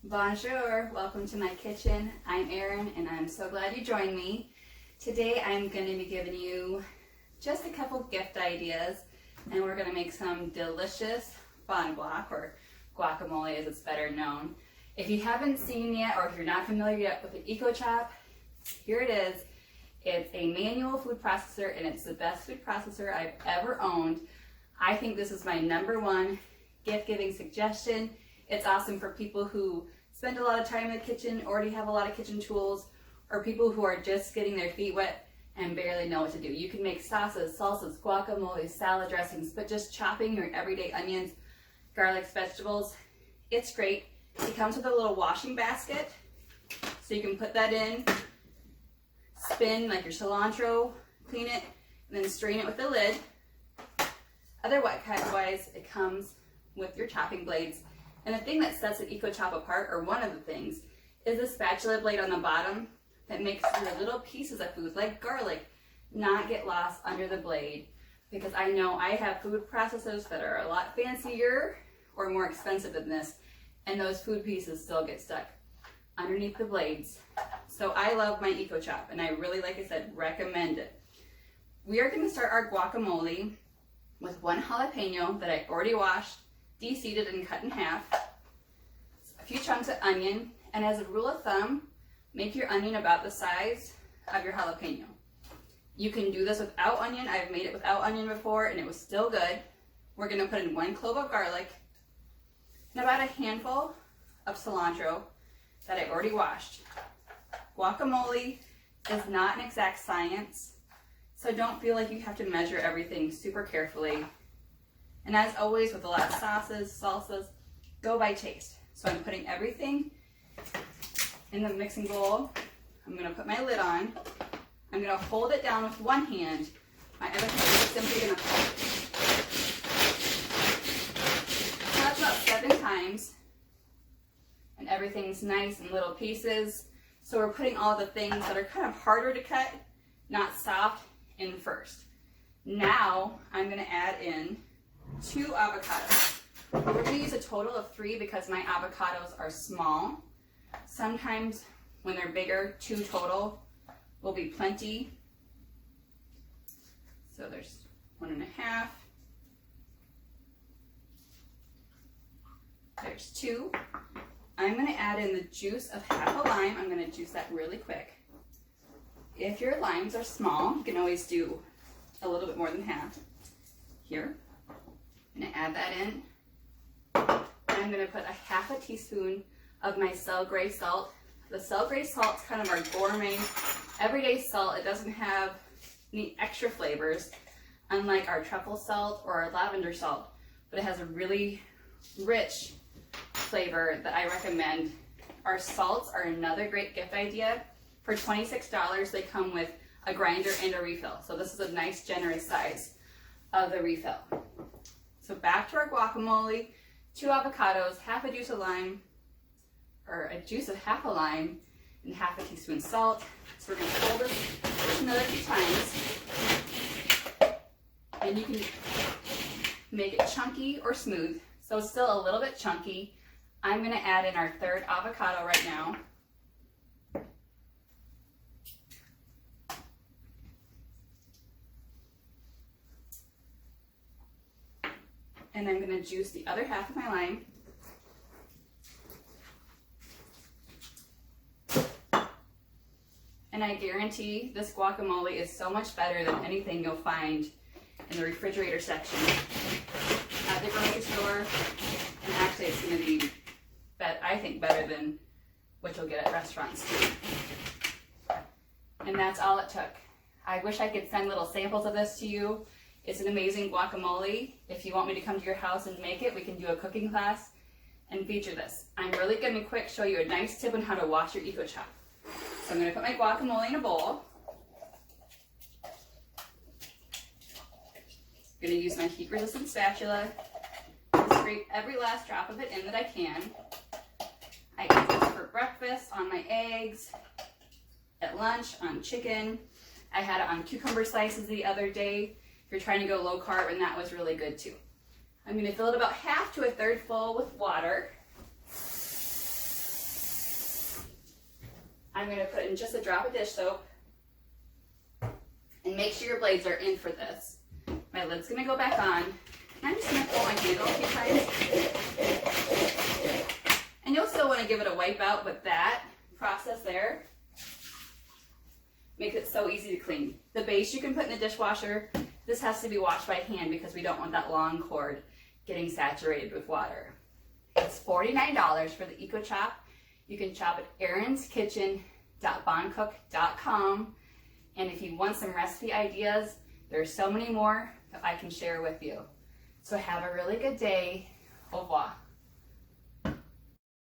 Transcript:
Bonjour, welcome to my kitchen. I'm Erin and I'm so glad you joined me. Today I'm going to be giving you just a couple gift ideas and we're going to make some delicious bon guac, or guacamole as it's better known. If you haven't seen yet, or if you're not familiar yet with the EcoChop, here it is. It's a manual food processor and it's the best food processor I've ever owned. I think this is my #1 gift giving suggestion. It's awesome for people who spend a lot of time in the kitchen, already have a lot of kitchen tools, or people who are just getting their feet wet and barely know what to do. You can make sauces, salsas, guacamole, salad dressings, but just chopping your everyday onions, garlics, vegetables, it's great. It comes with a little washing basket, so you can put that in, spin like your cilantro, clean it, and then strain it with the lid. Otherwise, it comes with your chopping blades. And the thing that sets the EcoChop apart, or one of the things, is the spatula blade on the bottom that makes your little pieces of food, like garlic, not get lost under the blade. Because I know I have food processors that are a lot fancier or more expensive than this, and those food pieces still get stuck underneath the blades. So I love my EcoChop, and I really, like I said, recommend it. We are going to start our guacamole with 1 jalapeno that I already washed, de-seeded and cut in half, a few chunks of onion, and as a rule of thumb, make your onion about the size of your jalapeno. You can do this without onion. I've made it without onion before and it was still good. We're going to put in 1 clove of garlic and about a handful of cilantro that I already washed. Guacamole is not an exact science, so don't feel like you have to measure everything super carefully. And as always with a lot of sauces, salsas, go by taste. So I'm putting everything in the mixing bowl. I'm going to put my lid on. I'm going to hold it down with one hand. My other hand is simply going to cut about 7 times. And everything's nice in little pieces. So we're putting all the things that are kind of harder to cut, not soft, in first. Now I'm going to add in 2 avocados. We're going to use a total of 3 because my avocados are small. Sometimes when they're bigger, 2 total will be plenty. So there's 1.5. There's 2. I'm going to add in the juice of half a lime. I'm going to juice that really quick. If your limes are small, you can always do a little bit more than half. Here. I'm going to add that in. And I'm going to put a half a teaspoon of my Cell Gray salt. The Cell Gray salt is kind of our gourmet, everyday salt. It doesn't have any extra flavors, unlike our truffle salt or our lavender salt, but it has a really rich flavor that I recommend. Our salts are another great gift idea. For $26, they come with a grinder and a refill. So this is a nice, generous size of the refill. So back to our guacamole, 2 avocados, half a juice of lime, or a juice of half a lime, and half a teaspoon salt. So we're going to hold this just another few times. And you can make it chunky or smooth. So it's still a little bit chunky. I'm going to add in our 3rd avocado right now. And I'm going to juice the other half of my lime. And I guarantee this guacamole is so much better than anything you'll find in the refrigerator section at the grocery store. And actually it's going to be, I think, better than what you'll get at restaurants too. And that's all it took. I wish I could send little samples of this to you. It's an amazing guacamole. If you want me to come to your house and make it, we can do a cooking class and feature this. I'm really going to quick show you a nice tip on how to wash your EcoChop. So I'm going to put my guacamole in a bowl. I'm going to use my heat-resistant spatula and scrape every last drop of it in that I can. I eat this for breakfast, on my eggs, at lunch, on chicken. I had it on cucumber slices the other day. If you're trying to go low carb, and that was really good too. I'm going to fill it about half to a third full with water. I'm going to put in just a drop of dish soap. And make sure your blades are in for this. My lid's going to go back on. And I'm just going to pull my handle a few times. And you'll still want to give it a wipe out, but that process there makes it so easy to clean. The base you can put in the dishwasher. This has to be washed by hand because we don't want that long cord getting saturated with water. It's $49 for the EcoChop. You can shop at aaronskitchen.boncook.com. And if you want some recipe ideas, there's so many more that I can share with you. So have a really good day. Au revoir.